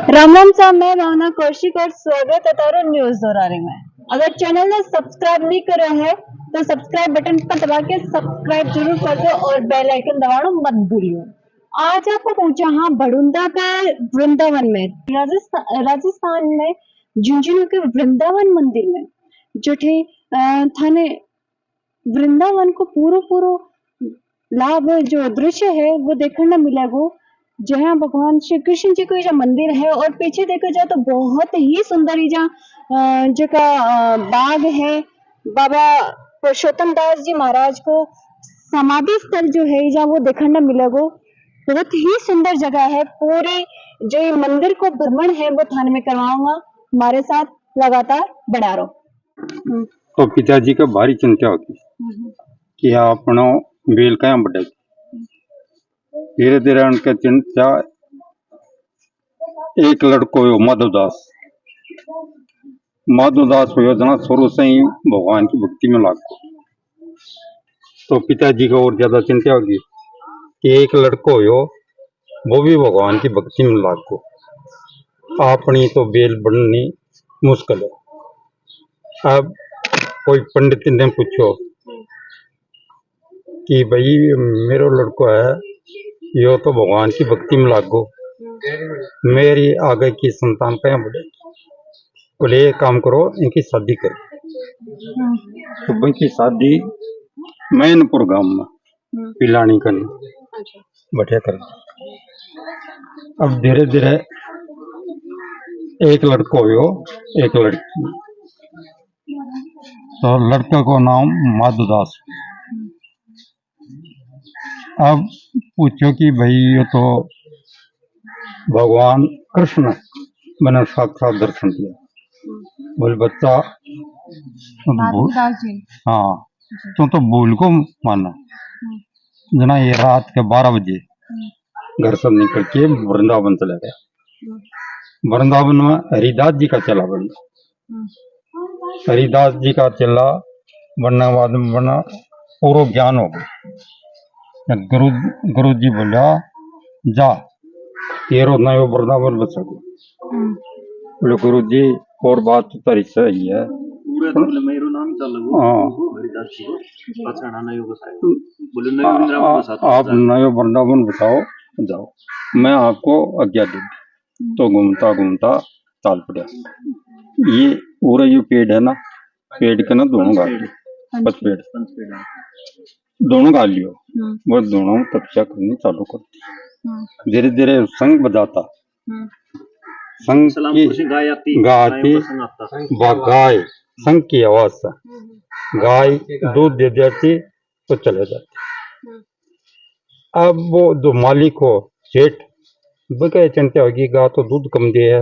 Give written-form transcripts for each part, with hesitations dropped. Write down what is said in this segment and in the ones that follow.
राम राम साहब, मैं भावना कौशिक और स्वागत है तारो न्यूज दोरारे में। अगर चैनल ने सब्सक्राइब नहीं करा है तो सब्सक्राइब बटन पर दबा के सब्सक्राइब जरूर कर दो और बेल आइकन दबाना मत भूलियो। आज आपको पहुंचा हाँ बड़ौदा का वृंदावन में राजस्थान में झुंझुनू के वृंदावन मंदिर में जो थे थाने वृंदावन को पूरा पूरा लाभ जो दृश्य है वो देखने मिलेगा, जहाँ भगवान श्री कृष्ण जी को जो मंदिर है और पीछे देखा जाए तो बहुत ही सुंदर ही जगह बाग है। बाबा पुरुषोत्तम दास जी महाराज को समाधि स्थल जो है जहाँ वो देखने मिलेगा। बहुत ही सुंदर जगह है। पूरे जो ये मंदिर को भ्रमण है वो थाने में करवाऊंगा। हमारे साथ लगातार बना रहो। तो पिताजी का भारी चिंता होती कि अपनो बेल क्या बढ़े। धीरे धीरे उनके चिंता एक लड़को हो माधवदास योजना शुरू से ही भगवान की भक्ति में लागू। तो पिताजी को और ज्यादा चिंता होगी कि एक लड़को हो वो भी भगवान की भक्ति में लागू। अपनी तो बेल बढ़नी मुश्किल है। अब कोई पंडित ने पूछो कि भाई मेरो लड़को है यो तो भगवान की भक्ति में लागू, मेरी आगे की संतान क्या बढ़ेगी। बोले ये काम करो इनकी शादी करो। तो इनकी शादी मैनपुर गांव में पिलानी करनी बढ़िया कर। अब धीरे धीरे एक लड़को हो एक लड़की। तो लड़के को नाम माधवदास। अब पूछो कि भाई ये तो भगवान कृष्ण मैंने साक्षात दर्शन दिया। बोले बच्चा हाँ तो भूल को माना जना ये रात के 12 बजे घर से निकल के वृंदावन चला गया। वृंदावन में हरिदास जी का चेला बना। हरिदास जी का चेला बनने के बाद बना पूरा ज्ञान हो गया। गुरु जी बोला जा तेरो नयो वृंदावन बचा दो। बोले गुरु जी और बात तो तारी सही है। आप नयो वृंदावन बताओ जाओ मैं आपको आज्ञा दूँ। तो घूमता घूमता चाल पड़ा। ये पूरा जो पेड़ है ना पेड़ के ना दोनों गाल लियो। बस पेड़ दोनों गाल लियो। वो दोनों तपस्या करनी चालू करती। धीरे धीरे संग बजाता संग की गाती गाय संग की आवाज से गाय दूध दे जाती तो चले जाती। अब वो जो मालिक हो सेठ बगैर चिंता होगी गा तो दूध कम दे है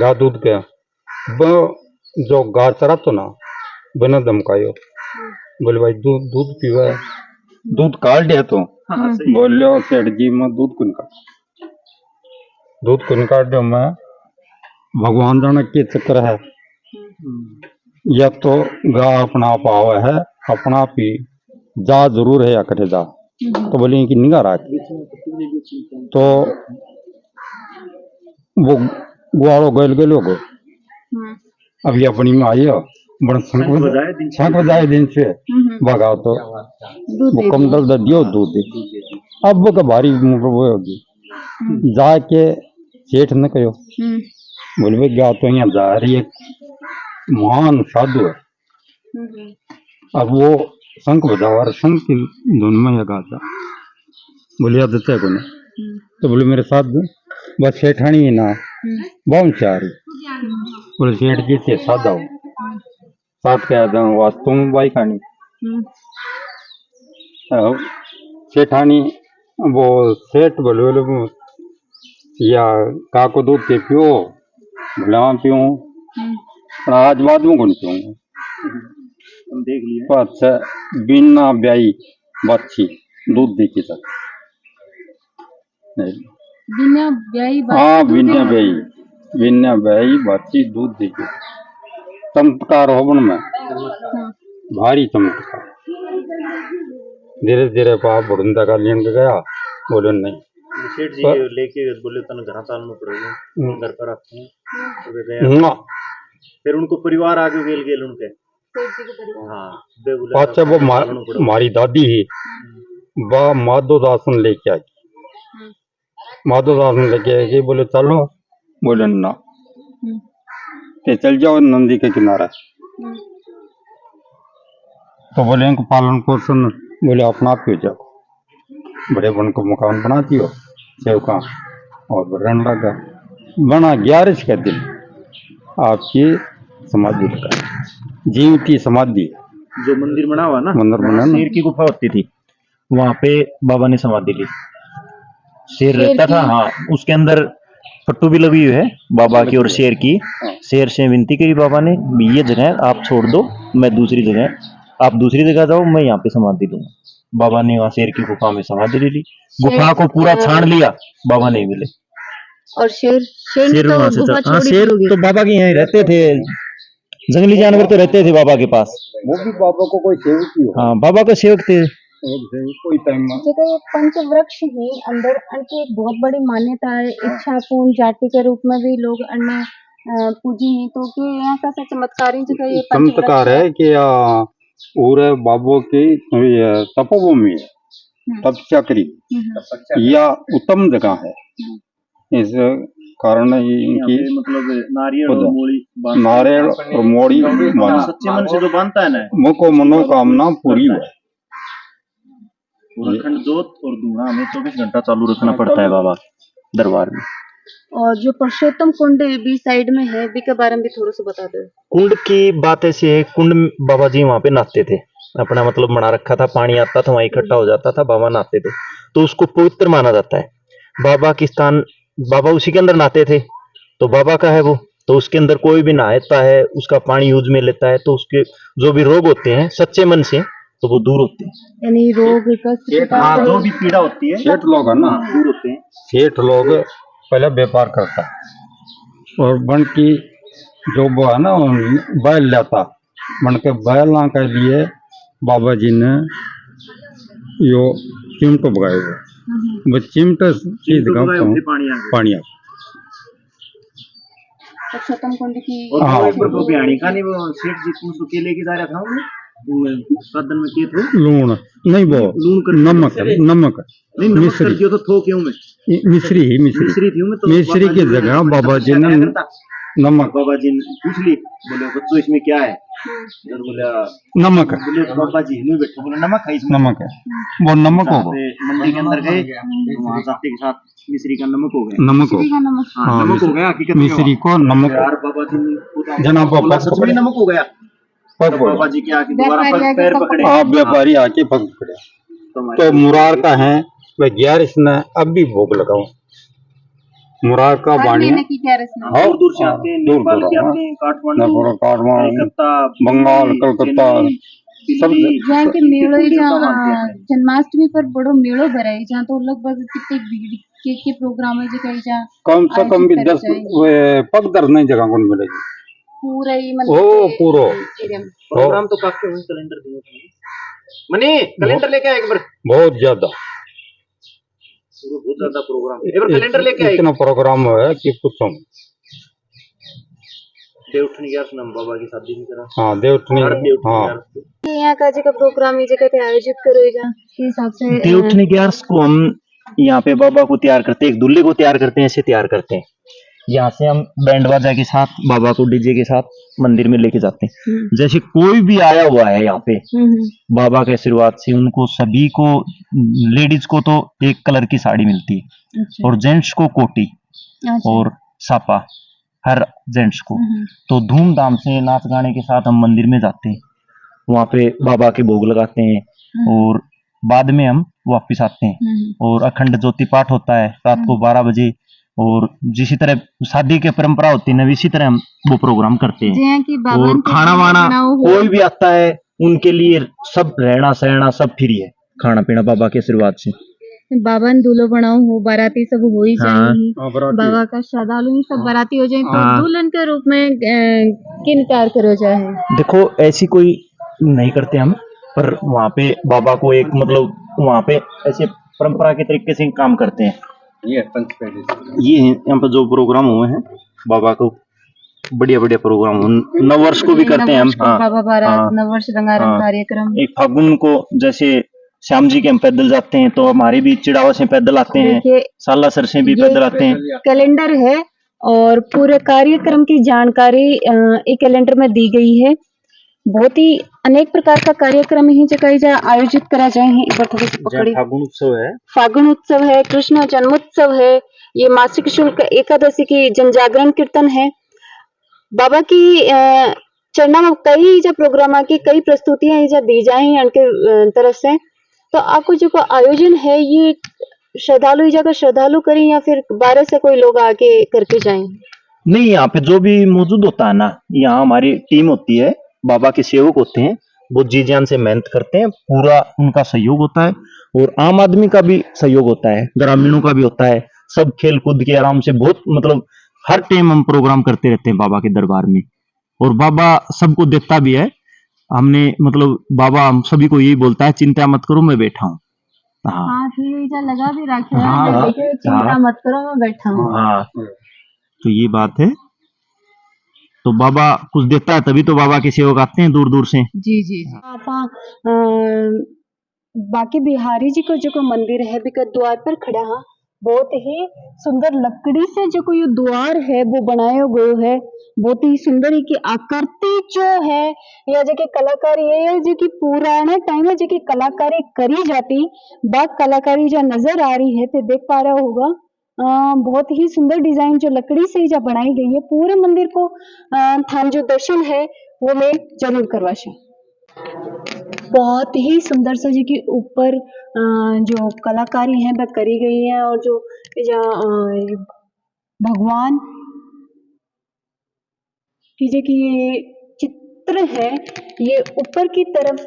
गा दूध क्या वो जो गा चरा तो ना बिना धमकायो। बोले भाई दूध दूध पीवा है दूध काट दिया तो बोलो सेठ जी मैं दूध कुन काट दो मैं भगवान जाने के चक्कर है या तो गा अपना आप आवा है अपना आप ही जा जरूर है या करे जा। तो बोले कि निगाह रख तो वो ग्वालो गल गलो गो अभी अपनी में आई हो बड़ा शंख बजाए दिन से भगा तो वो कम दर्द दियो दूध अब वो का भारी वो होगी जाके सेठ न कहो। बोले भाई गा तो यहाँ जा रही है महान साधु है। अब वो शंख बजावा शंख की धुन में गाता। बोले याद देते को तो बोले मेरे साथ बस सेठानी ही ना बहुत चारी। बोले सेठ जी से साधा हो साथ कह दो वास्तव में बाई खानी सेठानी वो सेठ बोले या का को दूध के पियो भला पियो आज बाद में कौन पियो देख लिया बिना ब्याई बाछी दूध देखी तक बिना ब्याई हाँ बिना ब्याई बाछी दूध देखी चमत्कार होवन में भारी चमत्कार। धीरे धीरे पाप बड़ुंदा का लिंग गया बोले नहीं सेठ जी पर- लेके बोले तन घर तालना पड़ेगा, घर पर रखते हैं तो वे गए। ना फिर उनको परिवार आगे गेल गेल उनके। हाँ बे बोले अच्छा वो तालना पड़ेगा। हमारी दादी ही बा माधो दासन लेके आई, माधो दासन लेके आई कि बोले चलो, बोले ना ते चल जाओ नंदी के किनारे। तो बोले इनको पालन पोषण बोले अपना आप ही हो जाओ, बड़े बन को मकान बनाती हो सेव का और बढ़ने लगा। बना 11 का दिन आपकी समाधि लगा, जीवती समाधि जो मंदिर बना हुआ ना, मंदिर बना ना। शेर की गुफा होती थी, वहां पे बाबा ने समाधि ली। शेर रहता था, हाँ उसके अंदर पट्टू भी लगी हुई है बाबा की और शेर की। शेर से विनती करी बाबा ने, ये जगह आप छोड़ दो, मैं दूसरी जगह, आप दूसरी जगह जाओ, मैं यहाँ पे समाधि दूंगा। बाबा ने वहां शेर की गुफा में समाधि ले ली। गुफा को पूरा छान लिया, बाबा नहीं मिले। और शेर शेर ने तो वहां से गुफा हाँ, छोड़ी शेर होगी। तो बाबा के यहाँ ही रहते थे, जंगली जानवर तो रहते थे बाबा के पास। वो भी बाबा को कोई सेवक ही हो, हाँ बाबा का सेवक थे। कोई टाइम में जगह ये पंचवृक्ष ही अंदर इनकी एक बहुत बड़ी मान्यता है। इच्छा पूर्ण जाति के रूप में भी लोग अन्य पूजी हैं, तो कि यहाँ का सा चमत्कारी जगह ये चमत्कार है कि पूरे बाबू की ये तपोभूमि है, तपस्या करी या उत्तम जगह है। इस कारण ही इनकी मतलब नारियल और मूली नारियल और मोड़ी सच्चे मन से जो बांधता है ना, मुको मनोकामना पूरी हुआ। पूरा अखंड जोत और धुआं हमें 24 घंटा चालू रखना पड़ता है बाबा दरबार में। और जो पुरुषोत्तम कुंड भी साइड में है, भी के बारे में भी थोड़ा सा बता दो। कुंड की बात ऐसी है, कुंड में बाबा जी वहां पे नहाते थे, अपना मतलब बना रखा था, पानी आता था वहां इकट्ठा हो जाता था, बाबा नहाते थे, तो उसको पवित्र माना जाता है। बाबा की स्थान, बाबा उसी के अंदर नहाते थे, तो बाबा का है वो, तो उसके अंदर कोई भी नहाता है, उसका पानी यूज में लेता है, तो उसके जो भी रोग होते हैं सच्चे मन से तो वो दूर होते हैं। यानी रोग हाँ, जो भी पीड़ा होती है, सेठ लोग है ना, दूर होते हैं। सेठ लोग पहले व्यापार करता और बन की जो वो है ना बैल लेता, बन के बैलों के लिए बाबा जी ने यो चिमट बगाए हुए, वो चिमट की जगह पानी आ पुरुषोत्तम कुंड की हाँ। वो बिहानी का नहीं, वो सेठ जी पूछ के लेके जा रहा था साधन में किए थे लूण नहीं, वो लूण कर नमक नमक नहीं, नमक कर दियो तो थो क्यों में मिश्री ही मिश्री थी तो मिश्री की जगह बाबा जी ने नमक, बाबा जी ने पूछ ली, बोले बच्चों इसमें क्या है, इधर बोला नमक है, बोले बाबा जी नहीं बैठे, बोले नमक है इसमें, नमक है, वो नमक होगा, मंडी के अंदर गए वहाँ जाते के साथ मिश्री का नमक हो गया, नमक हो, हाँ नमक हो गया हकीकत में, मिश्री को नमक यार बाबा जी जनाब बोला सच में नमक हो गया, तो बाबा जी के आके दोबारा पैर पकड़े, आप व्यापारी आके पकड़े तो मुरार का है वह 11 ने अब भी भोग लगाओ, मुरार का बाणी दूर दूर से आते हैं, नेपाल के आते हैं, काठमांडू, कलकत्ता, बंगाल, कलकत्ता सब जहाँ के मेलो जहाँ जन्माष्टमी पर बड़ो मेलो भराई, जहाँ तो लगभग कितने भीड़ के प्रोग्राम है जो कहीं जहाँ कम से कम भी 10 पग नहीं जगह कौन मिलेगी पूरा ही ओ पूरा प्रोग्राम तो काफी हुए, कैलेंडर दिए मनी कैलेंडर लेके आए एक बार, बहुत ज्यादा प्रोग्राम एक बार कैलेंडर लेके आए, इतना प्रोग्राम है कि पूछो। देवउठनी 11 नाम बाबा की शादी भी करा, हाँ देवउठनी, हाँ यहाँ का जगह प्रोग्राम ये जगह पे आयोजित करो जहाँ के हिसाब से देवउठनी 11 को हम यहाँ पे बाबा को तैयार करते हैं, एक दूल्हे को तैयार करते हैं, ऐसे तैयार करते हैं। यहाँ से हम बैंड बाजा के साथ बाबा को डीजे के साथ मंदिर में लेके जाते हैं। जैसे कोई भी आया हुआ है यहाँ पे बाबा के आशीर्वाद से, उनको सभी को, लेडीज को तो एक कलर की साड़ी मिलती है और जेंट्स को कोटी और सापा, हर जेंट्स को, तो धूमधाम से नाच गाने के साथ हम मंदिर में जाते हैं, वहाँ पे बाबा के भोग लगाते हैं और बाद में हम वापिस आते हैं और अखंड ज्योति पाठ होता है रात को 12 बजे, और जिसी तरह शादी की परंपरा होती है ना इसी तरह हम वो प्रोग्राम करते हैं। और खाना वाना कोई भी आता है उनके लिए सब रहना सहना सब फ्री है, खाना पीना बाबा के आशीर्वाद से। बाबा ने दूल्हो बनाओ हो, बाराती सब हो ही चाहिए, बाबा का श्रद्धालु ही सब बाराती हो जाए, तो दुल्हन के रूप में किन तैयार करो जाए। देखो ऐसी कोई नहीं करते हम, पर वहाँ पे बाबा को एक मतलब वहाँ पे ऐसे परंपरा के तरीके से काम करते हैं, ये पंचपेड़ी ये यहाँ पर जो प्रोग्राम हुए हैं बाबा को, बढ़िया बढ़िया प्रोग्राम नववर्ष को भी करते हैं हम। हाँ, बाबा बारात, हाँ, नववर्ष रंगारंग हाँ। कार्यक्रम। एक फागुन को जैसे श्याम जी के हम पैदल जाते हैं, तो हमारे भी चिड़ावा से पैदल आते हैं, देखिए, सालासर से भी ये पैदल आते हैं। कैलेंडर है और पूरे कार्यक्रम की जानकारी एक कैलेंडर में दी गई है। बहुत ही अनेक प्रकार का कार्यक्रम ही जो आयोजित करा जाए हैं। एक बार थोड़ी सी पकड़ी। फागुन उत्सव है, फागुन उत्सव है, कृष्ण जन्मोत्सव है, ये मासिक शुल्क एकादशी की जनजागरण कीर्तन है। बाबा की चरणा में कई जो प्रोग्राम की कई प्रस्तुतियां जो दी जाए हैं उनके तरफ से। तो आपको जो आयोजन है ये श्रद्धालु जगह श्रद्धालु करें या फिर बाहर से कोई लोग आके करके जाएं? नहीं, यहाँ पे जो भी मौजूद होता है ना, यहाँ हमारी टीम होती है, बाबा के सेवक होते हैं, वो जी जान से मेहनत करते हैं, पूरा उनका सहयोग होता है, और आम आदमी का भी सहयोग होता है, ग्रामीणों का भी होता है। सब खेल कूद के आराम से, बहुत मतलब हर टाइम हम प्रोग्राम करते रहते हैं बाबा के दरबार में, और बाबा सबको देखता भी है। हमने मतलब बाबा हम सभी को यही बोलता है, चिंता मत करो मैं बैठा हूँ। हाँ, हाँ, फिर लगा भी रखे हैं, हाँ, देखिए, चिंता हाँ, मत करो मैं बैठा हूँ। हाँ, तो ये बात है। तो बाबा कुछ देता है तभी तो बाबा के सेवक आते हैं दूर दूर से। जी जी जी। आपा बाकी बिहारी जी को जो मंदिर है बिका द्वार पर खड़ा है, बहुत ही सुंदर लकड़ी से जो कोई द्वार है वो बनाया गयो है। बहुत ही सुंदर ही की आकृति जो है या जो की कलाकारी है, जो की पुराने टाइम में जो की कलाकारी करी जाती, बात कलाकारी जो नजर आ रही है तो देख पा रहा होगा। बहुत ही सुंदर डिजाइन जो लकड़ी से जो बनाई गई है। पूरे मंदिर को थान जो दर्शन है वो मैं जरूर करवाशा। बहुत ही सुंदर सा जी के ऊपर जो कलाकारी है वह करी गई है, और जो भगवान की जो कि ये चित्र है ये ऊपर की तरफ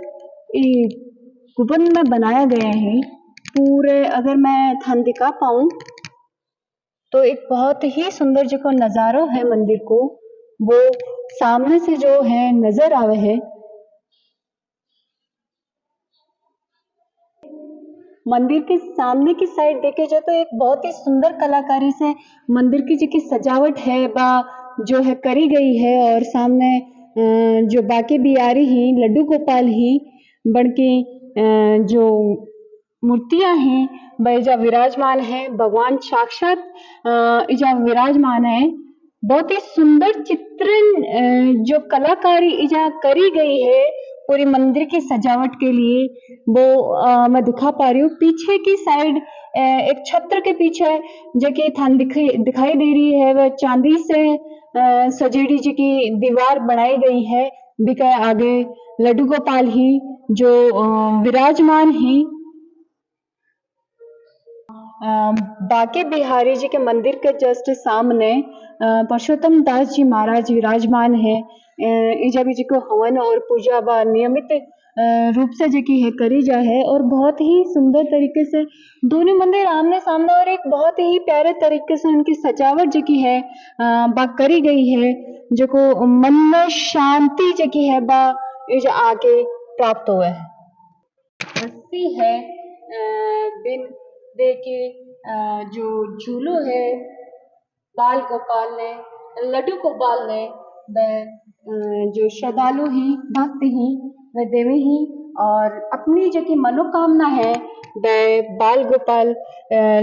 गुबंद में बनाया गया है। पूरे अगर मैं थान दिखा पाऊं तो एक बहुत ही सुंदर जो को नजारा है मंदिर को, वो सामने से जो है नजर आवे है। मंदिर के सामने की साइड देखे जाए तो एक बहुत ही सुंदर कलाकारी से मंदिर की जो सजावट है बा जो है करी गई है, और सामने जो बाकी बिहारी ही लड्डू गोपाल ही बन के जो मूर्तियां हैं वह जो विराजमान है, भगवान साक्षात इजा विराजमान है। बहुत ही सुंदर चित्रण जो कलाकारी इजा करी गई है पूरी मंदिर की सजावट के लिए, वो मैं दिखा पा रही हूँ। पीछे की साइड एक छत्र के पीछे जो कि थान दिखाई दे रही है वह चांदी से सजेड़ी जी की दीवार बनाई गई है। बिका आगे लड्डू गोपाल ही जो विराजमान ही। बाके बिहारी जी के मंदिर के जस्ट सामने परशुत्तम दास जी महाराज विराजमान है। इजा भी जी को हवन और पूजा व नियमित रूप से जो की है करी जा है, और बहुत ही सुंदर तरीके से दोनों मंदिर आमने सामने, और एक बहुत ही प्यारे तरीके से उनकी सजावट जो की है बा करी गई है, जो को मन में शांति जो की है बा इजा आगे प्राप्त हुआ है। हस्ती है बिन देखिए जो झूलो है बाल गोपाल ने लड्डू गोपाल ने जो श्रद्धालु ही भक्त ही वह देवी ही, और अपनी जो की मनोकामना है वह बाल गोपाल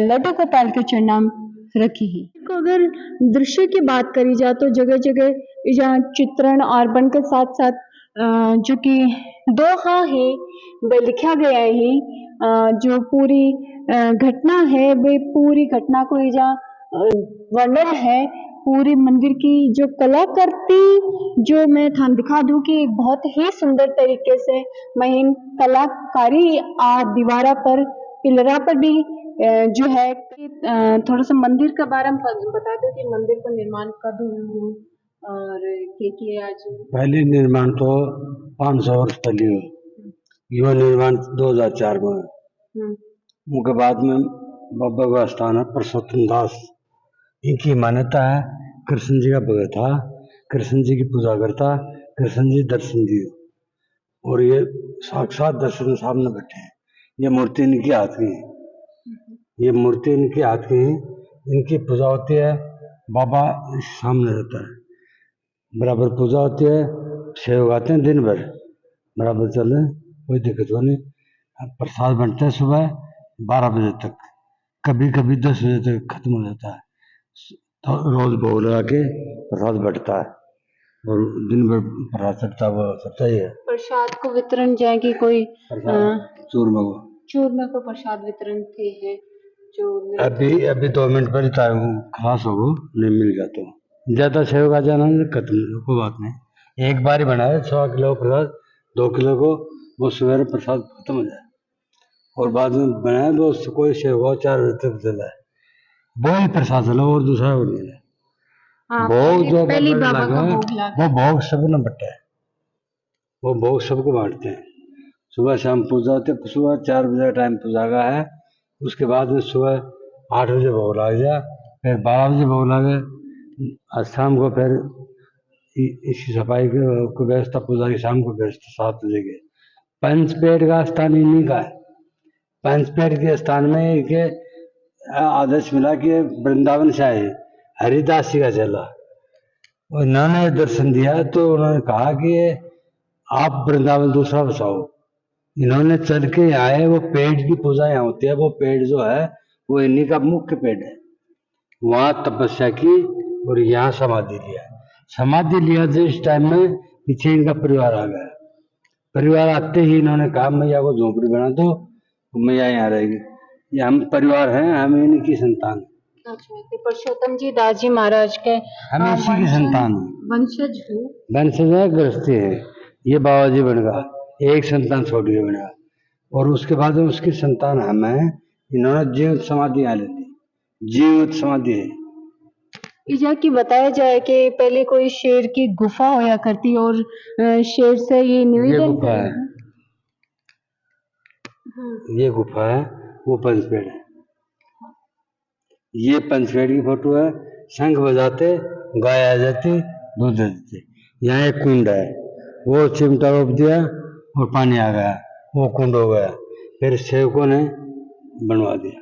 लड्डू गोपाल के चरणम रखी ही। तो अगर दृश्य की बात करी जाए तो जगह जगह यहाँ चित्रण और बन के साथ साथ जो कि दोहा है वह लिखा गया है। जो पूरी घटना है वे पूरी घटना को इजा वर्णन है। पूरी मंदिर की जो कलाकृति जो मैं थान दिखा दूं कि बहुत ही सुंदर तरीके से महीन कलाकारी दीवारा पर पिलरा पर भी जो है। थोड़ा सा मंदिर के बारे में बता दो कि मंदिर का निर्माण कब हुआ और के आज। पहले निर्माण तो 500 वर्ष पहले हुआ, युवा निर्माण 2004 में। उनके बाद में बाबा का स्थान है परसोत्तम दास, इनकी मान्यता है कृष्ण जी का भगत था, कृष्ण जी की पूजा करता, कृष्ण जी दर्शन दिए, और ये साक्षात दर्शन सामने बैठे हैं। ये मूर्ति इनकी हाथ की है, ये मूर्ति इनके हाथ की है, इनकी पूजा होती है। बाबा सामने रहता है, बराबर पूजा होती है। सेवक आते हैं दिन भर, बराबर चल रहे हैं, कोई दिक्कत हो नहीं। अब प्रसाद बनता है सुबह 12 बजे तक, कभी कभी 10 बजे तक खत्म हो जाता है। तो रोज भोग लगा के प्रसाद बढ़ता है और दिन भर प्रसाद चढ़ता हुआ चलता ही है। प्रसाद को वितरण जाए कि कोई चूरमा को चूरमा को प्रसाद वितरण थे है जो अभी 2 मिनट पर खास हो वो नहीं मिल जाता, ज्यादा सेव का जाना खत्म, कोई बात नहीं। एक बार ही बनाए 100 किलो प्रसाद, 2 किलो को वो सवेरे प्रसाद खत्म हो जाए और बाद में बनाए वो कोई सेव हो 4 बजे तक चला है, वो ही प्रसाद चला और दूसरा वो नहीं है। भोग जो पहली बाबा बाबा का लगा भोग लगा वो भोग सब न बटा है, वो भोग सबको बांटते हैं। सुबह शाम पूजा होती है, सुबह 4 बजे का टाइम पूजा का है, उसके बाद में सुबह 8 बजे भोग लग गया, फिर 12 बजे भोग लगे और शाम को फिर इसकी सफाई की व्यवस्था, पूजा की शाम को व्यवस्था 7 बजे के। पंचपेट का स्थान इन्हीं का है। पंचपेट के स्थान में के आदेश मिला कि वृंदावन से आए हरिदास जी का चला, उन्होंने दर्शन दिया तो उन्होंने कहा कि आप वृंदावन दूसरा बसाओ। इन्होंने चल के आए, वो पेड़ की पूजा यहाँ होती है, वो पेड़ जो है वो इन्हीं का मुख्य पेड़ है। वहां तपस्या की और यहाँ समाधि लिया। समाधि लिया जिस टाइम में पीछे इनका परिवार आ गया, परिवार आते ही इन्होंने कहा मैया को झोपड़ी बना दो, मैया यहाँ रहेगी। ये हम परिवार हैं, हम इनकी संतान, अच्छा तो पुरुषोत्तम जी दास जी महाराज के हम इसी की संतान हैं। वंशज हूँ। वंशज है, गृहस्थी है। ये बाबा जी बन गया, एक संतान छोड़ के बना, और उसके बाद में उसकी संतान हम है। इन्होंने जीवित समाधि यहाँ ले ली, जीवित समाधि है। इजा की बताया जाए कि पहले कोई शेर की गुफा होया करती और शेर से ये ये निवेदन गुफा है, ये गुफा है, वो पंचपेड़ है। ये पंचपेड़ की फोटो है। शंख बजाते, गाय आ जाती, दूध दे देती। यहाँ एक कुंड है, वो चिमटा रोप दिया और पानी आ गया, वो कुंड हो गया। फिर सेवकों ने बनवा दिया।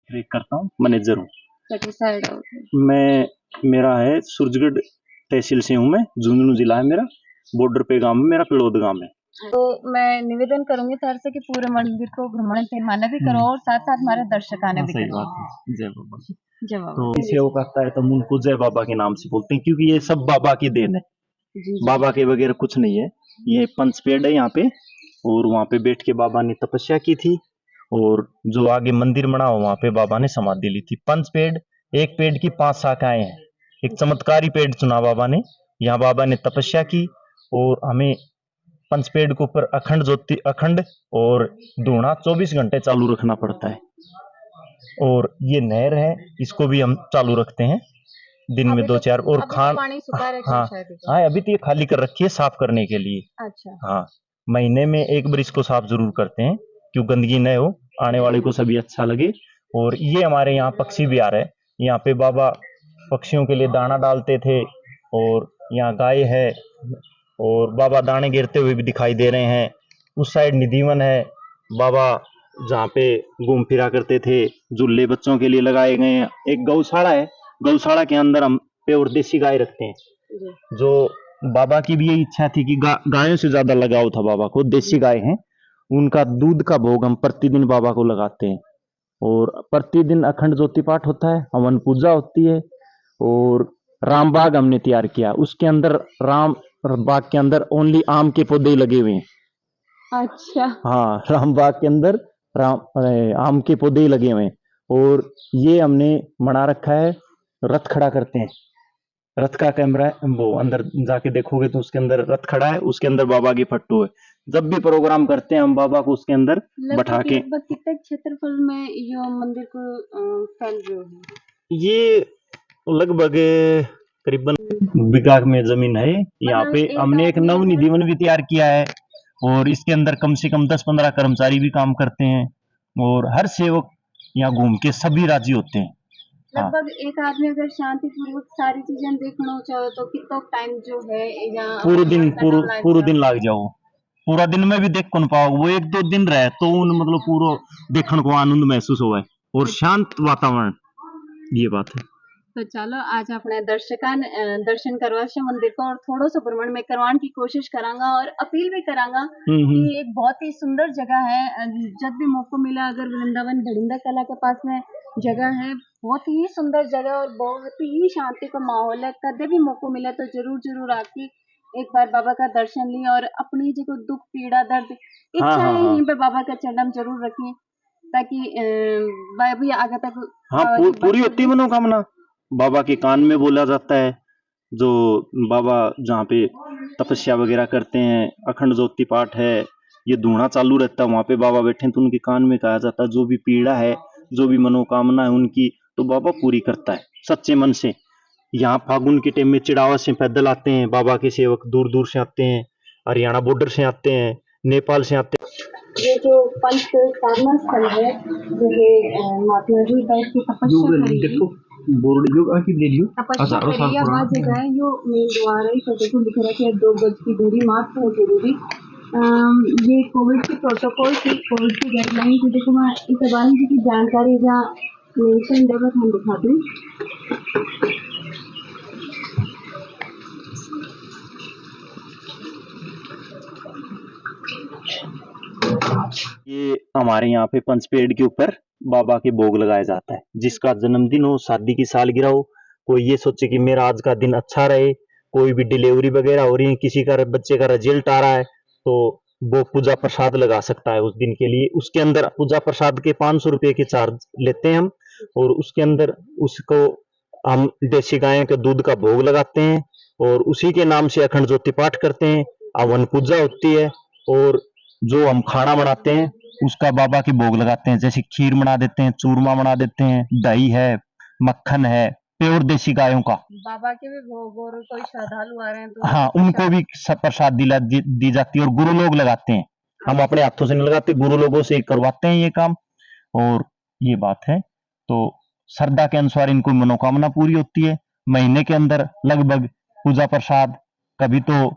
ट्रेक करता हूँ, मैनेजर हूँ सेटिस्फाइड हो। मैं। मेरा है सूरजगढ़ तहसील से हूँ मैं, झुंझुनू जिला है मेरा, बॉर्डर पे गांव है मेरा, पिलोद गांव है। तो मैं निवेदन करूंगी सर से कि पूरे मंदिर को भ्रमण पैमाना भी करो और साथ साथ हमारे दर्शक आने भी सही करो। बात है। जय बाबा की। जय बाबा। तो सेवक आता है तो हम उनको जय बाबा के नाम से बोलते हैं, क्योंकि ये सब बाबा की देन है, जी बाबा के वगैरह कुछ नहीं है। ये पंचपेड़ है यहाँ पे, और वहाँ पे बैठ के बाबा ने तपस्या की थी, और जो आगे मंदिर बना हो वहाँ पे बाबा ने समाधि ली थी। पंचपेड़, एक पेड़ की 5 शाखाएं हैं, एक चमत्कारी पेड़ चुना बाबा ने, यहाँ बाबा ने तपस्या की। और हमें पंचपेड़ के ऊपर अखंड ज्योति, अखंड और धूना 24 घंटे चालू रखना पड़ता है। और ये नहर है, इसको भी हम चालू रखते हैं दिन में 2-4। और खान पानी सुखा रखा हाँ शायद। हाँ, अभी तो ये खाली कर रखी है साफ करने के लिए। अच्छा। हाँ, महीने में एक बार इसको साफ जरूर करते हैं, क्यों गंदगी न हो, आने वाले को सभी अच्छा लगे। और ये हमारे यहाँ पक्षी भी आ रहे हैं, यहाँ पे बाबा पक्षियों के लिए दाना डालते थे, और यहाँ गाय है, और बाबा दाने गिरते हुए भी दिखाई दे रहे हैं। उस साइड निधिवन है, बाबा जहाँ पे घूम फिरा करते थे, झूले बच्चों के लिए लगाए गए हैं। एक गौशाला है, गौशाला के अंदर हम प्योर देसी गाय रखते हैं। जो बाबा की भी यही इच्छा थी कि गायों से ज्यादा लगाव था बाबा को, देसी गाय हैं, उनका दूध का भोग हम प्रतिदिन बाबा को लगाते हैं। और प्रतिदिन अखंड ज्योति पाठ होता है, हवन पूजा होती है। और राम बाग हमने तैयार किया, उसके अंदर राम बाग के अंदर ओनली आम के पौधे लगे हुए हैं। अच्छा। हाँ, राम बाग के अंदर आम के पौधे ही लगे हुए हैं। और ये हमने बना रखा है, रथ खड़ा करते हैं, रथ का कैमरा है, वो अंदर जाके देखोगे तो उसके अंदर रथ खड़ा है, उसके अंदर बाबा की फट्टू है। जब भी प्रोग्राम करते हैं हम बाबा को उसके अंदर बैठा के। लगभग कितने क्षेत्रफल में ये मंदिर को फैल रहे हो? ये लगभग करीबन बीघा में जमीन है। यहाँ पे हमने एक नवनिधिवन भी तैयार किया है, और इसके अंदर कम से कम 10-15 कर्मचारी भी काम करते हैं, और हर सेवक यहाँ घूम के सभी राजी होते हैं। लगभग एक आदमी अगर शांतिपूर्वक सारी चीजें देखना चाहे तो कितना टाइम जो है या पूरे दिन लाग जाओ, पूरा दिन में भी देख कौन पाओ, वो 1-2 दिन रहे तो उन मतलब पूरा देखने को आनंद महसूस होवे और शांत वातावरण, ये बात है। तो चलो आज अपने दर्शन करवा से मंदिर को और थोड़ा सा भ्रमण में करवाने की कोशिश करांगा और अपील भी करांगा कि एक बहुत ही सुंदर जगह है। जब भी मौका मिला अगर वृंदावन भड़िंदा कला के पास में जगह है, बहुत ही सुंदर जगह और बहुत ही शांति का माहौल है। कदे भी मौका मिला तो जरूर आके एक बार बाबा का दर्शन ली और अपनी जो दुख पीड़ा दर्द इच्छा है यहीं पे बाबा का चरण जरूर रखें ताकि भी आगे तक हाँ, पूरी होती है मनोकामना। बाबा के कान में बोला जाता है, जो बाबा जहाँ पे तपस्या वगैरह करते हैं, अखंड ज्योति पाठ है, ये धूना चालू रहता है, वहाँ पे बाबा बैठे हैं तो उनके कान में कहा जाता है जो भी पीड़ा है, जो भी मनोकामना है उनकी, तो बाबा पूरी करता है सच्चे मन से। यहाँ फागुन के टाइम में चिड़ावा से पैदल आते हैं बाबा के सेवक, दूर दूर से आते हैं, हरियाणा बॉर्डर से आते हैं, नेपाल से आते हैं। ये जो पंच साधना स्थल है जो है महात्मा जी बैठ के तपस्या करी बोर्ड जो आके ले लियो तपस्या करी या वह जगह है जो मेन द्वार है तो देखो लिख रहा है कि 2 गज की दूरी मात्र है जरूरी। ये कोविड की प्रोटोकॉल थी, कोविड की गाइडलाइन थी। देखो मैं इस बारे की जानकारी जहाँ मेंशन है बस हम दिखा दूँ। ये हमारे यहाँ पे पंचपेड़ के ऊपर बाबा के भोग लगाया जाता है। जिसका जन्मदिन हो, शादी की सालगिरह हो, कोई ये सोचे कि मेरा आज का दिन अच्छा रहे, कोई भी डिलीवरी वगैरह हो रही है, किसी का बच्चे का रिजल्ट आ रहा है, तो वो पूजा प्रसाद लगा सकता है उस दिन के लिए। उसके अंदर पूजा प्रसाद के 500 रुपए के चार्ज लेते हैं हम, और उसके अंदर उसको हम देसी गाय के दूध का भोग लगाते हैं और उसी के नाम से अखंड ज्योति पाठ करते हैं, हवन पूजा होती है, और जो हम खाना बनाते हैं उसका बाबा के भोग लगाते हैं। जैसे खीर बना देते हैं, चूरमा बना देते हैं, दही है, मक्खन है, प्योर देसी गायों का। बाबा के भी भोग और कोई श्रद्धालु आ रहे हैं तो हाँ, उनको भी प्रसाद दी जाती है और गुरु लोग लगाते हैं। हम अपने हाथों से नहीं लगाते, गुरु लोगों से करवाते हैं ये काम, और ये बात है। तो श्रद्धा के अनुसार इनको मनोकामना पूरी होती है। महीने के अंदर लगभग पूजा प्रसाद कभी तो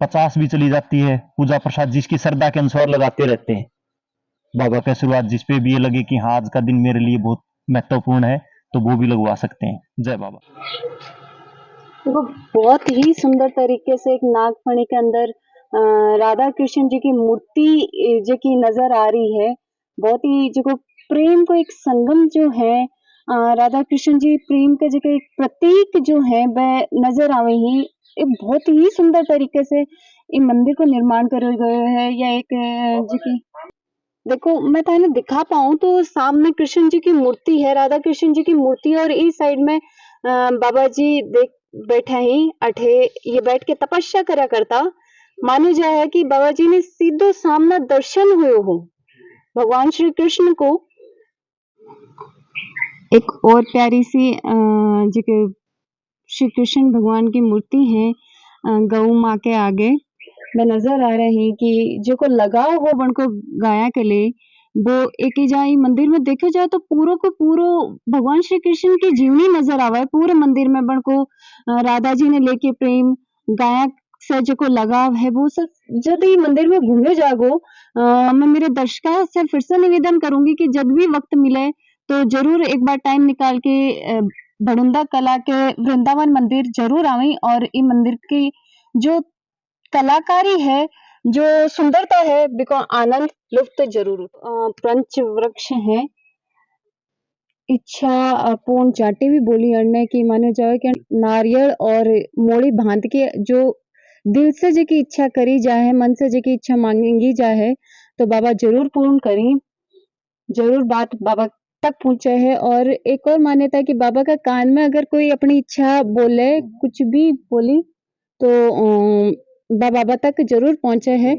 50 भी चली जाती है पूजा प्रसाद, जिसकी श्रद्धा के अनुसार लगाते रहते हैं। बाबा का आशीर्वाद जिस पे भी ये लगे कि हाँ आज का दिन मेरे लिए बहुत महत्वपूर्ण है, तो वो भी लगवा सकते हैं। जय बाबा। देखो बहुत ही सुंदर तरीके से एक नागफणी के अंदर राधा कृष्ण जी की मूर्ति जो की नजर आ रही है। बहुत ही जो प्रेम को एक संगम जो है राधा कृष्ण जी प्रेम के जो एक प्रतीक जो है वह नजर आ रही है। एक बहुत ही सुंदर तरीके से इन मंदिर को निर्माण कर गए है। या एक जो की देखो मैं थाने दिखा पाऊं तो सामने कृष्ण जी की मूर्ति है, राधा कृष्ण जी की मूर्ति, और इस साइड में बाबा जी देख बैठा ही अठे ये बैठ के तपस्या करा करता। मानो जाए है कि बाबा जी ने सीधो सामना दर्शन हुए हो भगवान श्री कृष्ण को। एक और प्यारी सी जो श्री कृष्ण भगवान की मूर्ति है गौ माँ के आगे में नजर आ रही कि जो को लगाव हो बन को गाया के लिए वो एक ही जाए मंदिर में देखे जाए तो पूरो को पूरो भगवान श्री कृष्ण की जीवनी नजर आवा है पूरे मंदिर में। बन को राधा जी ने लेके प्रेम गायक से जो को लगाव है वो सब जब ही मंदिर में घूमे जागो। मैं मेरे दर्शकों से फिर से निवेदन करूंगी कि जब भी वक्त मिले तो जरूर एक बार टाइम निकाल के भड़ुंदा कला के वृंदावन मंदिर जरूर आवें और इन मंदिर की जो कलाकारी है जो सुंदरता है बिको आनंद लुफ्त जरूर। पंच वृक्ष है इच्छा पूर्ण जाति भी बोली अड़ने की माने जाए कि नारियल और मोड़ी भांत के जो दिल से जी की इच्छा करी जाए मन से जी की इच्छा मांगी जाए तो बाबा जरूर पूर्ण करें, जरूर बात बाबा तक पहुंचे है। और एक और मान्यता है कि बाबा का कान में अगर कोई अपनी इच्छा बोले कुछ भी बोली तो बाबा तक जरूर पहुंचे है।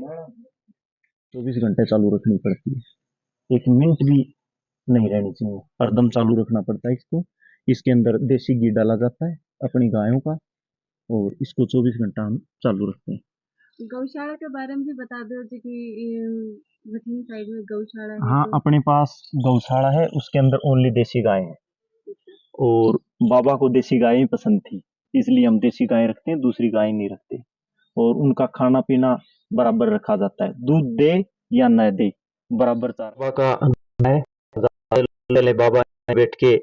24 घंटे चालू रखनी पड़ती है, 1 मिनट भी नहीं रहनी चाहिए, हरदम चालू रखना पड़ता है इसको। इसके अंदर देसी घी डाला जाता है अपनी गायों का, और इसको 24 घंटा हम चालू रखते हैं। गौशाला के बारे में भी बता दो जी कि वहीं साइड में गौशाला है। हाँ, अपने पास गौशाला है, उसके अंदर ओनली देसी गाय है, और बाबा को देसी गाय ही पसंद थी, इसलिए हम देसी गाय रखते हैं, दूसरी गाय नहीं रखते। और उनका खाना पीना बराबर रखा जाता है। दूध दे या न दे, बराबर चारा। बाबा का है, पहले बाबा बैठ के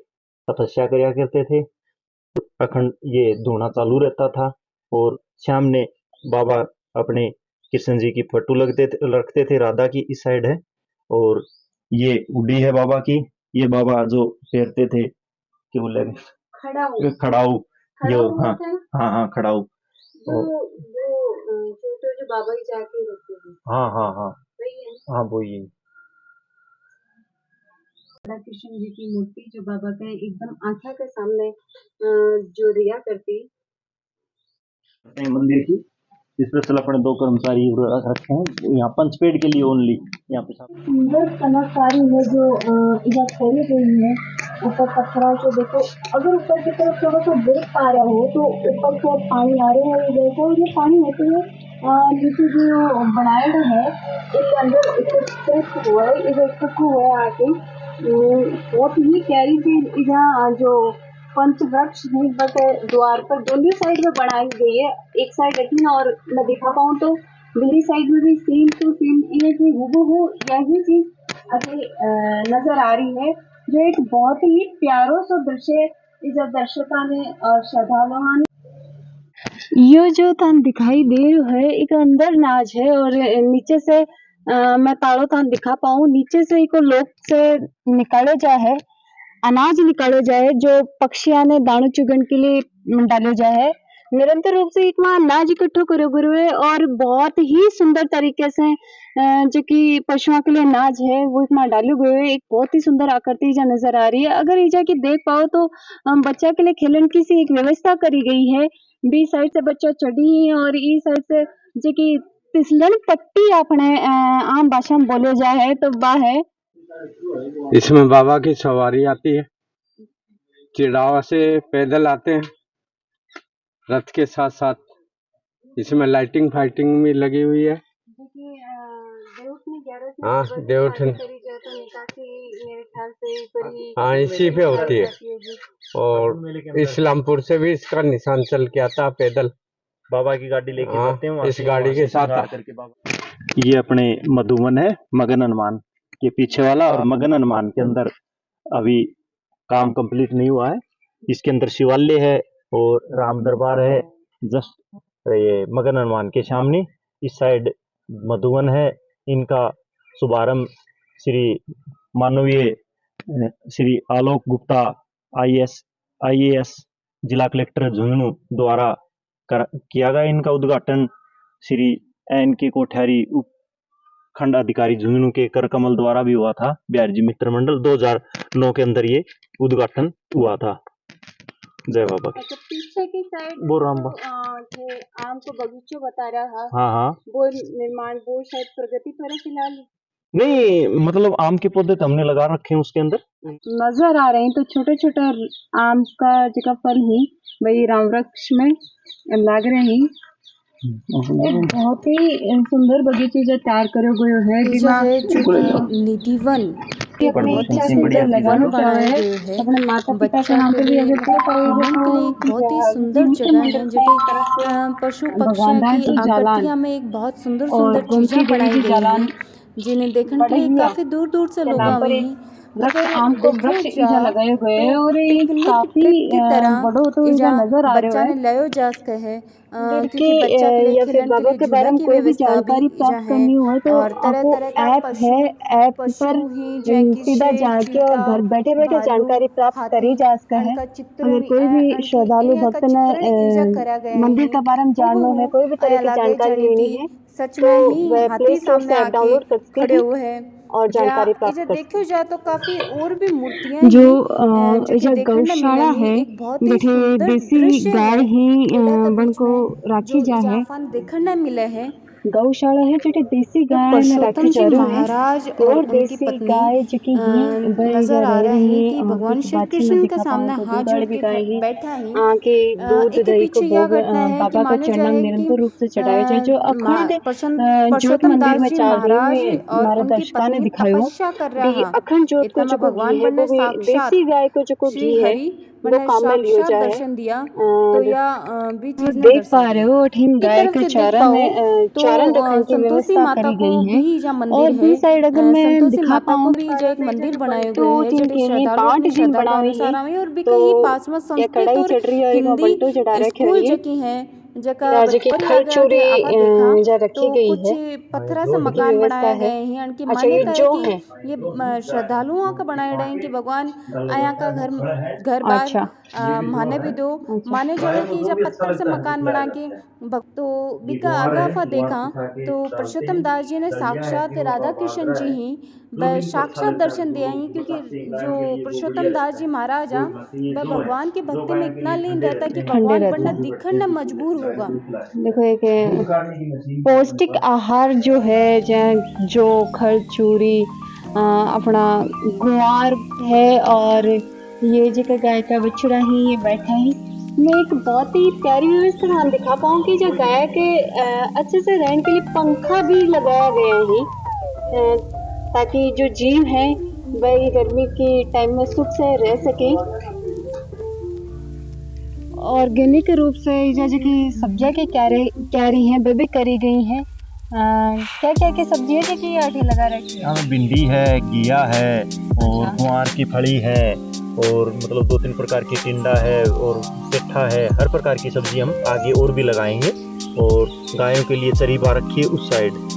तपस्या किया करते थे, अखंड ये धोना चालू रहता था। और सामने बाबा अपने कृष्ण जी की फोटो रखते थे, राधा की इस साइड है, और ये उडी है बाबा की। ये बाबा जो फेरते थे, क्या बोले, खड़ाऊ खड़ाऊ, जो, खड़ाऊ हाँ होता है ना, हाँ हाँ खड़ाऊ, जो बाबा ही जाके रखते हैं, हाँ हाँ हाँ वही है ना। हाँ वो ये राधा कृष्ण जी की मूर्ति जो बाबा के एकदम आंखों के सामने जो रिया करती। मंदिर की स्पेशल अपने 2 कर्मचारी रखे हैं यहाँ पंचपेड़ के लिए ओनली। यहाँ पे सुंदर कलाकारी है जो इधर खोली गई है। ऊपर पत्थरों से देखो, अगर ऊपर की तरफ थोड़ा सा देख पा रहे हो तो ऊपर से पानी आ रहे हैं। ये देखो, ये पानी होते हुए नीचे जो बनाया है, इसके अंदर स्थित हुआ है, इधर स्थित हुआ है आके। बहुत ही प्यारी चीज इधर जो पंचवृक्ष है, बट द्वार पर दोनों साइड में बनाई गई है। एक साइड रखी और मैं दिखा पाऊँ तो दूसरी साइड में भी सेम टू सेम ये कि हूबहू यही चीज अभी नजर आ रही है, जो एक बहुत ही प्यारो सो दृश्य इस दर्शकों ने और श्रद्धालुओं ने। ये जो थान दिखाई दे रहा है, एक अंदर नाज है और नीचे से मैं ताड़ो थान दिखा पाऊँ, नीचे से एक लोक से निकाले जा है, अनाज निकाले जाए जो पक्षियों ने दाणो चुगन के लिए डाले जाए है। निरंतर रूप से एक वहाँ अनाज इकट्ठो करे हुए है और बहुत ही सुंदर तरीके से जो कि पशुओं के लिए अनाज है वो इसमें डाले हुए है। एक बहुत ही सुंदर आकृति जा नजर आ रही है। अगर इजा की देख पाओ तो बच्चा के लिए खेलन की सी एक व्यवस्था करी गई है। बी साइड से बच्चा चढ़ी है और ई साइड से जो कि फिसलन पट्टी अपने आम भाषा में बोले जाए है तो वह है। इसमें बाबा की सवारी आती है, चिड़ावा से पैदल आते हैं रथ के साथ साथ। इसमें लाइटिंग फाइटिंग भी लगी हुई है। हाँ, देवउठन, हाँ इसी पे होती है। और इस्लामपुर से भी इसका निशान चल के आता पैदल, बाबा की गाड़ी लेके हाँ, जाते हैं इस गाड़ी के साथ करके बाबा। ये अपने मधुवन है, मगन हनुमान के पीछे वाला, और मगन हनुमान के अंदर अभी काम कंप्लीट नहीं हुआ है। इसके अंदर शिवालय है और राम दरबार है, जस्ट ये मगन हनुमान के सामने। इस साइड मधुवन है। इनका शुभारंभ श्री माननीय श्री आलोक गुप्ता IAS जिला कलेक्टर झुंझुनू द्वारा किया गया। इनका उद्घाटन श्री NK कोठारी उप खंड अधिकारी झुंझुनू के कर कमल द्वारा भी हुआ था। बिहार जी मित्र मंडल 2009 के अंदर ये उद्घाटन हुआ था। जय बाबा की। पीछे की साइड वो राम आम को बगीचो बता रहा, हाँ हाँ वो निर्माण वो शायद प्रगति पर है फिलहाल। नहीं, मतलब आम के पौधे तो हमने लगा रखे हैं उसके अंदर। नजर आ रहे हैं तो छोटे छोटे आम का जगह फल ही वही राम वृक्ष में लग रहे हैं। एक बहुत ही सुंदर बगीचे जो तैयार करे हुए है, ये जो है जो कि निधिवन एक बहुत ही सुंदर वन बनाए गए है अपने माता पिता के बच्चा नाम के पे भी लिए, अगर पेड़ पाओगे घूमने के लिए एक बहुत ही सुंदर जगह है, जो कि पशु पक्षियों की आकृतियाँ में एक बहुत सुंदर सुंदर चीज़ें बनाई गई हैं, जिन्हें देखने के लिए काफ़ी दूर दूर से लोग आए हैं। अगर आम को देखा वृक्ष इजा जाए लगाए हुए हैं तो और ये पिकनिक काफी ट्रिप की तरह बड़ो तो इजा इजा नजर आ बच्चा रहा ने है। लयो जा सके है, क्योंकि कि बच्चा के लिए या फिर खेलन के बाबा लिए के बारे झूला में की कोई भी व्यवस्था भी जानकारी इजा प्राप्त है। करनी हो तो और तरह आपको तरह का ऐप है, ऐप पशु पर ही जैकि सीधा शेर, जाके और चीता, घर बैठे बैठे भालू, जानकारी प्राप्त करी हाथी, जा सके है। अनका चित्रण अगर कोई भी श्रद्धालु इनका भक्त ने चित्रण इजा करा गया मंदिर है का बारे में जानना है, कोई भी तरह आया की लागे जानकारी जाने लेनी की है सच तो में ही वह प्ले हाथी स्टोर सामने से ऐप आके डाउनलोड कर सकते खड़े हैं हुए हैं। और जानकारी प्राप्त इसे कर देखो सकते जाए तो काफी और भी मूर्तियां हैं। जो हैं जो कि इजा देखने में गौशाला मिलेंगी। है, एक बहुत ही बैठे सुंदर देसी दृश्य गाय है ही खेड़ा के बन बीच को में राखी जो जा है। इजाफान देखने मिले हैं। गौशाला है जो देसी वो गाय ने राखी पुरुषोत्तम जा जी रही है महाराज और और उनकी देसी पत्नी गाय जो कि ही वह नजर आ रह रहे रही हैं है। कि और भगवान कुछ श्री बातचीत में कृष्ण के दिखा पाऊँ सामने तो हाथ दूधाड़ जोड़ भी के गाय ही बैठा है। आके दूध इसके दही को पीछे यह भोग घटना है कि बाबा को मानो चरणों जाए कि निरंतर रूप से चढ़ाए जाए, जो अखंड ज्योत पुरुषोत्तम मंदिर दास में जी चाल रही महाराज है। और हमारे उनकी दर्शकों ने पत्नी दिखायो तपस्या कर भी रहा। अखंड ज्योत को इतना जो में को घी भगवान है वो बने भी साक्षात देसी गाय को जो को श्री घी है हरि वो मैंने काम में लियो साक्षात जाए दर्शन दिया तो और यह भी वो चीज़ ने देख पा दर्शा रहे दी। हो ठिन की गाय तरफ के से देख चारा पाओ में तो चारण रखने की संतोषी व्यवस्था माता करी को गई है। भी जा मंदिर और है बी साइड अगर मैं संतोषी दिखा माता पाऊँ को भी जो एक मंदिर बनाए गए बल्टू है जिन जटे की श्रद्धालु पांट अपनी जिन श्रद्धा के बनावी अनुसार है आवे और भी तो कई पास में या संस्कृत कढ़ाई और चढ़ रही है और इमा हिंदी बल्टू चढ़ा रखे स्कूल है जकी है जका राजा की बड़ी खर आगे आगे चोरी आपा देखा जा तो रखी गई कुछ है पत्थरा से की मकान व्यवस्था बनाए है। गए हैं इनकी अच्छा ये मान्यता है जो कि है ये श्रद्धालुओं का बनाए रहे हैं कि भगवान आया का घर घर बार अच्छा माने भी दो अच्छा माने जावे कि जब पत्थर से मकान बना के तो बिका आगाफा देखा तो पुरुषोत्तम दास जी ने साक्षात राधा कृष्ण जी ही वह साक्षात दर्शन दिया ही क्योंकि जो पुरुषोत्तम दास जी महाराज वह भगवान की भक्ति में इतना लीन रहता कि ठंडे भगवान रहते बनना हैं। दिखण न मजबूर होगा। देखो एक पौष्टिक आहार जो है जो खल चूरी अपना गुआर है और ये जो गाय का बछड़ा ही ये बैठा ही मैं एक बहुत ही प्यारी व्यवस्था वहाँ दिखा पाऊँ कि जो गाय के अच्छे से रहने के लिए पंखा भी लगाया गया है ताकि जो जीव है वह गर्मी के टाइम में सुख से रह सके। ऑर्गेनिक रूप से जैसे कि सब्जियां की क्यारी हैं वे भी करी गई हैं क्या क्या की सब्जियां जो कि आटी लगा रखी है। यहाँ में भिंडी है, घिया है और अच्छा गुआर की फली है और मतलब 2-3 प्रकार की टिंडा है और पेठा है। हर प्रकार की सब्जी हम आगे और भी लगाएंगे और गायों के लिए चरी बा रखी है उस साइड।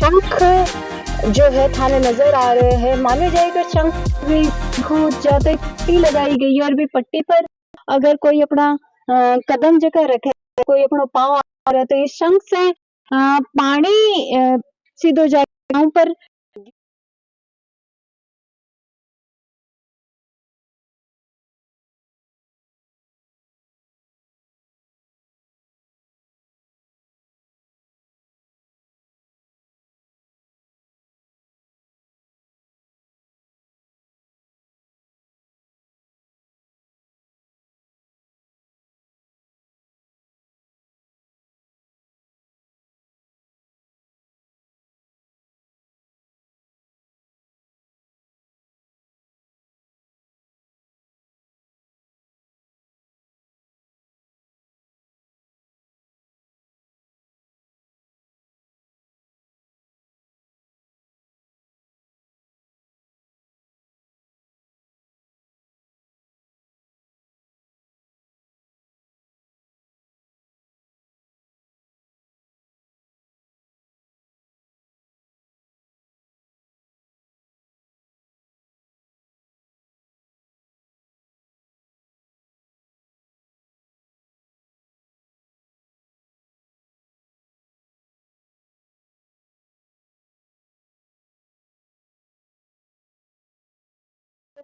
शंख जो है थाने नजर आ रहे हैं माने जाएगा शंख भी बहुत ज्यादा पट्टी लगाई गई है और भी पट्टी पर अगर कोई अपना कदम जगह रखे कोई अपना पाँव आ रहा है तो इस शंख से पानी सीधो जगहों पर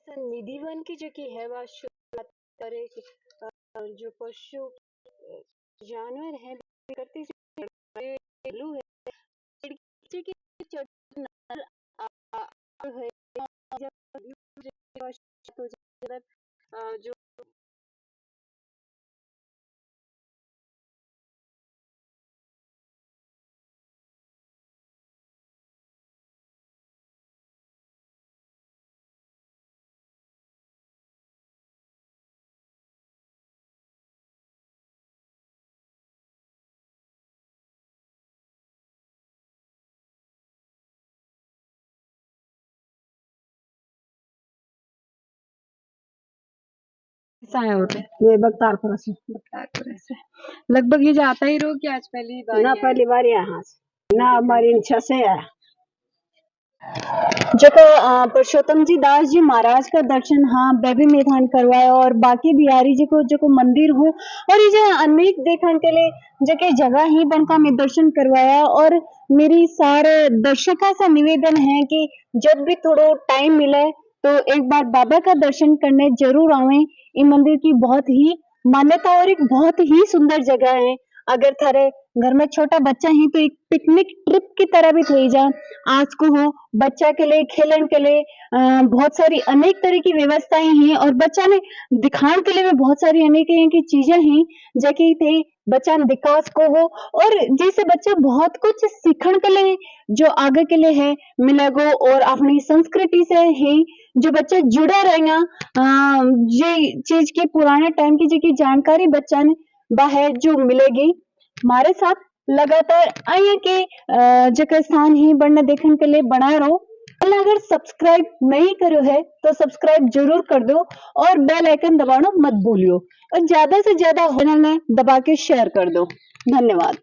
निधि वन की जो की है वह शुरुआत करे कि, जो पशु जानवर है करते पहलू है जो कि नर है जो साया होते ये बख्तारपुर से लगभग ये जाता ही रहो कि आज पहली बार ना पहली बार यहाँ से ना हमारी इच्छा से है जको पुरुषोत्तम जी दास जी महाराज का दर्शन हाँ बेबी मैदान करवाया और बाकी बिहारी जी को जो मंदिर हो और ये जो अनेक देखने के लिए जगह जगह ही बनका में दर्शन करवाया और मेरी सारे दर्शकों से निवेदन है कि जब भी थोड़ा टाइम मिले तो एक बार बाबा का दर्शन करने जरूर आवे। ये मंदिर की बहुत ही मान्यता और एक बहुत ही सुंदर जगह है। अगर थारे घर में छोटा बच्चा है तो एक पिकनिक ट्रिप की तरह भी थी जा आज को हो बच्चा के लिए खेलन के लिए बहुत सारी अनेक तरह की व्यवस्थाएं हैं और बच्चा ने दिखाने के लिए भी बहुत सारी अनेक की चीजें हैं जैसे थे बच्चा विकास को हो और जैसे बच्चा बहुत कुछ सीखने के लिए जो आगे के लिए है मिलेगो और अपनी संस्कृति से ही जो बच्चा जुड़ा रहेगा ये चीज के पुराने टाइम की जो जानकारी बच्चा ने बाहर जो मिलेगी हमारे साथ लगातार आइए के जगह स्थान ही बढ़ने देखने के लिए बना रहो। अगर सब्सक्राइब नहीं करो है तो सब्सक्राइब जरूर कर दो और बेल आइकन दबाना मत भूलियो और ज्यादा से ज्यादा चैनल में दबा के शेयर कर दो। धन्यवाद।